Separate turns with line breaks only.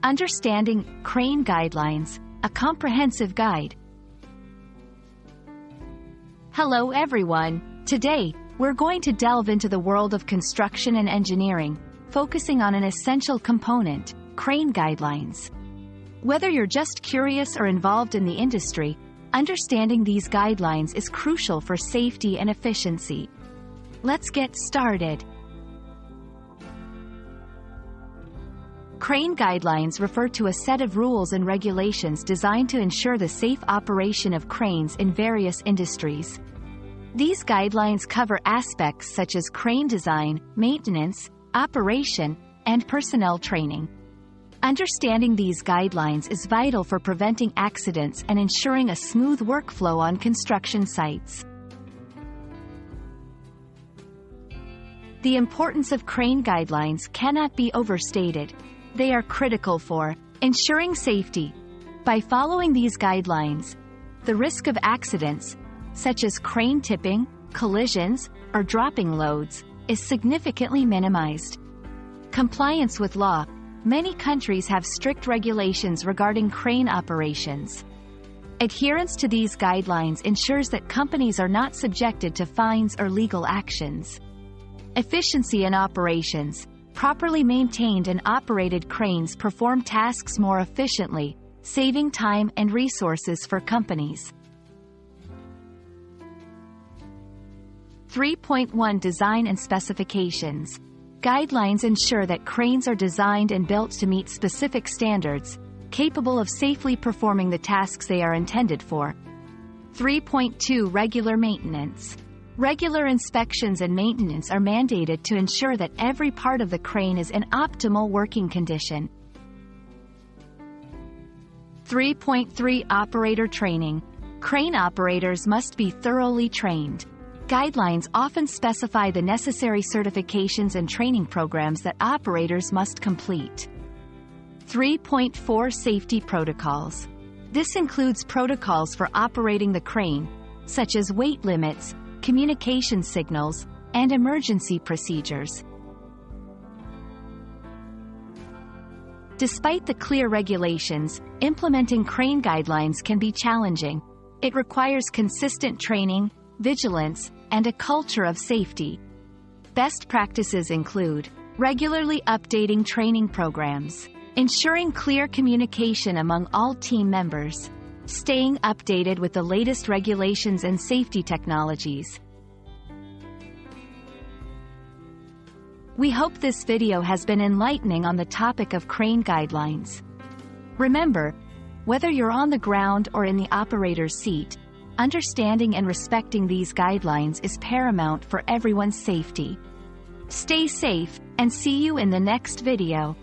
Understanding Crane Guidelines, a comprehensive guide. Hello everyone. Today, we're going to delve into the world of construction and engineering, focusing on an essential component, crane guidelines. Whether you're just curious or involved in the industry, understanding these guidelines is crucial for safety and efficiency. Let's get started. Crane guidelines refer to a set of rules and regulations designed to ensure the safe operation of cranes in various industries. These guidelines cover aspects such as crane design, maintenance, operation, and personnel training. Understanding these guidelines is vital for preventing accidents and ensuring a smooth workflow on construction sites. The importance of crane guidelines cannot be overstated. They are critical for ensuring safety. By following these guidelines, the risk of accidents, such as crane tipping, collisions, or dropping loads, is significantly minimized. Compliance with law. Many countries have strict regulations regarding crane operations. Adherence to these guidelines ensures that companies are not subjected to fines or legal actions. Efficiency in operations. Properly maintained and operated cranes perform tasks more efficiently, saving time and resources for companies. 3.1 Design and Specifications. Guidelines ensure that cranes are designed and built to meet specific standards, capable of safely performing the tasks they are intended for. 3.2 Regular maintenance. Regular inspections and maintenance are mandated to ensure that every part of the crane is in optimal working condition. 3.3 Operator training. Crane operators must be thoroughly trained. Guidelines often specify the necessary certifications and training programs that operators must complete. 3.4 Safety protocols. This includes protocols for operating the crane, such as weight limits, communication signals, and emergency procedures. Despite the clear regulations, implementing crane guidelines can be challenging. It requires consistent training, vigilance, and a culture of safety. Best practices include regularly updating training programs, ensuring clear communication among all team members, staying updated with the latest regulations and safety technologies. We hope this video has been enlightening on the topic of crane guidelines. Remember, whether you're on the ground or in the operator's seat, understanding and respecting these guidelines is paramount for everyone's safety. Stay safe, and see you in the next video.